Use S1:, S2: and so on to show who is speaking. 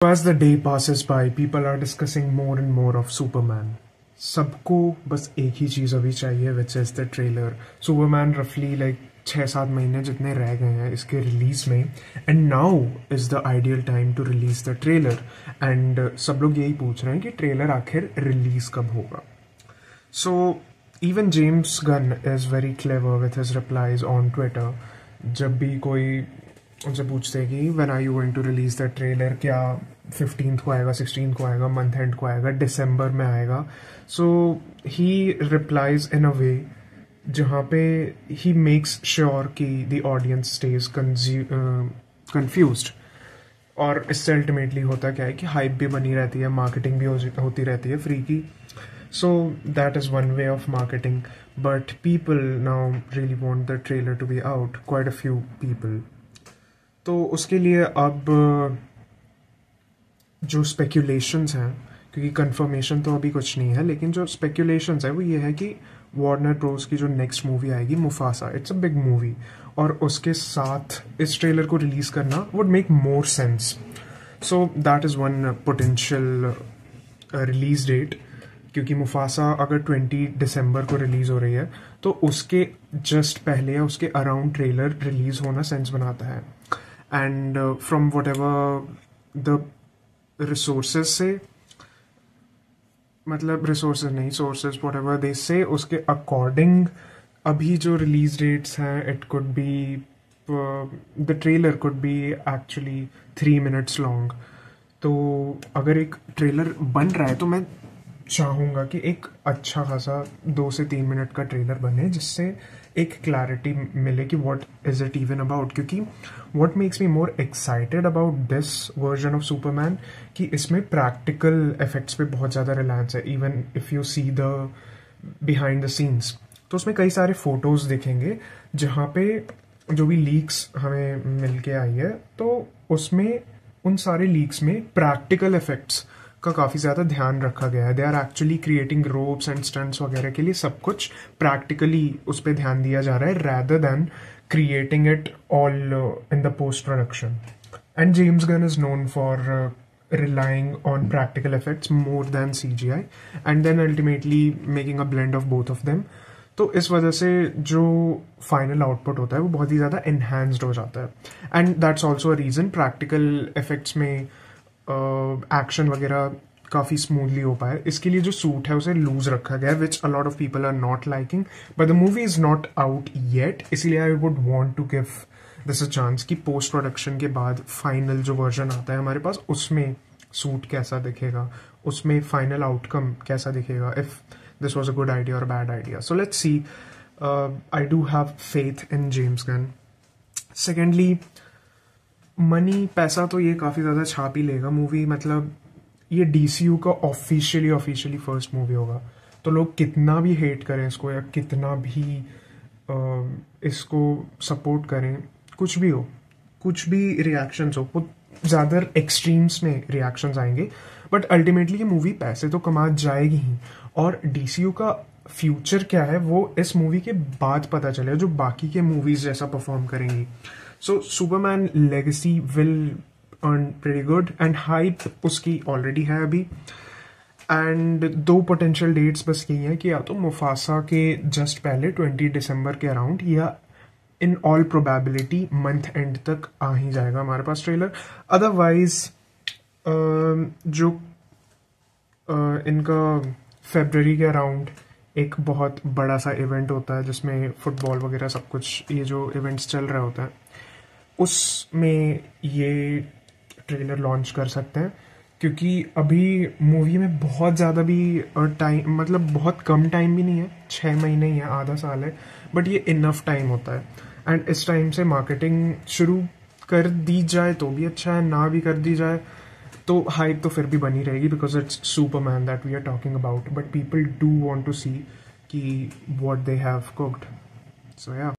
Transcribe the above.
S1: As the day passes by, people are discussing more and more of Superman. सबको बस एक ही चीज़ अभी चाहिए, which is the trailer. Superman roughly like 6-7 महीने जितने रह गए हैं इसके रिलीज में, and now is the ideal time to release the trailer. And सब लोग यही पूछ रहे हैं कि ट्रेलर आखिर रिलीज कब होगा. So even James Gunn is very clever with his replies on Twitter. जब भी कोई उनसे पूछते हैं कि when are you going to release the trailer, क्या 15th को आएगा, 16th को आएगा, मंथ एंड को आएगा, दिसंबर में आएगा. सो ही रिप्लाइज इन अ वे जहाँ पे ही मेक्स श्योर कि द ऑडियंस स्टेज कंफ्यूज्ड. और इससे अल्टीमेटली होता क्या है कि हाइप भी बनी रहती है, मार्केटिंग भी होती रहती है फ्री की. So that is one way of marketing, but people now really want the trailer to be out, quite a few people. तो उसके लिए अब जो स्पेक्यूलेशंस हैं, क्योंकि कंफर्मेशन तो अभी कुछ नहीं है, लेकिन जो स्पेक्यूलेशंस है वो ये है कि वार्नर ब्रोस की जो नेक्स्ट मूवी आएगी Mufasa, it's a big movie, और उसके साथ इस ट्रेलर को रिलीज करना would make more sense. So that is one potential release date, क्योंकि मुफासा अगर 20 दिसंबर को रिलीज हो रही है तो उसके जस्ट पहले या उसके अराउंड ट्रेलर रिलीज होना सेंस बनाता है. And from what ever the resources से, मतलब रिसोर्सेज नहीं, सोर्सेज वट एवर दे से, उसके अकॉर्डिंग अभी जो रिलीज डेट्स हैं, it could be, the trailer could be actually 3 minutes long. तो अगर एक ट्रेलर बन रहा है तो मैं चाहूँगा कि एक अच्छा खासा 2 से 3 मिनट का ट्रेलर बने, जिससे एक क्लैरिटी मिले कि what is it even about. क्योंकि what makes me more excited about this version of Superman कि इसमें प्रैक्टिकल इफेक्ट्स पे बहुत ज़्यादा रिलायंस है. Even if you see the behind the scenes, तो उसमें कई सारे फोटोज़ दिखेंगे जहाँ पे जो भी लीक्स हमें मिल के आई है, तो उसमें उन सारे लीक्स में प्रैक्टिकल इफेक्ट्स का काफ़ी ज़्यादा ध्यान रखा गया है. They are actually creating ropes and stunts वगैरह के लिए सब कुछ प्रैक्टिकली उस पर ध्यान दिया जा रहा है, rather than creating it all in the post production. And James Gunn is known for relying on practical effects more than CGI, and then ultimately making a blend of both of them. तो इस वजह से जो final output होता है वो बहुत ही ज़्यादा एनहांस्ड हो जाता है. And that's also a reason practical effects में एक्शन वगैरह काफ़ी स्मूथली हो पाए. इसके लिए जो सूट है उसे लूज रखा गया है, which a lot of people are not liking, but the movie is not out yet. इसीलिए I would want to give this a chance कि पोस्ट प्रोडक्शन के बाद फाइनल जो वर्जन आता है हमारे पास, उसमें सूट कैसा दिखेगा, उसमें फाइनल आउटकम कैसा दिखेगा, if this was a good idea और bad idea. So let's see. I do have faith in James Gunn. Secondly, money, पैसा तो ये काफ़ी ज़्यादा छाप ही लेगा मूवी. मतलब ये DCU का ऑफिशियली फर्स्ट मूवी होगा, तो लोग कितना भी हेट करें इसको या कितना भी इसको सपोर्ट करें, कुछ भी हो, कुछ भी रिएक्शंस हो, ज़्यादा एक्सट्रीम्स में रिएक्शंस आएंगे, बट अल्टीमेटली ये मूवी पैसे तो कमा जाएगी ही. और DCU का फ्यूचर क्या है वो इस मूवी के बाद पता चलेगा, जो बाकी के मूवीज जैसा परफॉर्म करेंगी. So Superman Legacy will earn pretty good, and hype उसकी ऑलरेडी है अभी. एंड 2 पोटेंशियल डेट्स बस यही है कि या तो मुफासा के जस्ट पहले 20 दिसंबर के अराउंड, या in all probability month and तक आ ही जाएगा हमारे पास ट्रेलर. अदरवाइज जो इनका फरवरी के अराउंड एक बहुत बड़ा सा इवेंट होता है जिसमें फुटबॉल वगैरह सब कुछ, ये जो इवेंट्स चल रहे होते हैं, उसमें ये ट्रेलर लॉन्च कर सकते हैं. क्योंकि अभी मूवी में बहुत ज़्यादा भी टाइम, मतलब बहुत कम टाइम भी नहीं है, 6 महीने ही है, आधा साल है, बट ये इनफ टाइम होता है. एंड इस टाइम से मार्केटिंग शुरू कर दी जाए तो भी अच्छा है, ना भी कर दी जाए तो हाइप तो फिर भी बनी रहेगी, because it's Superman that we are talking about. But people do want to see कि what they have cooked. So या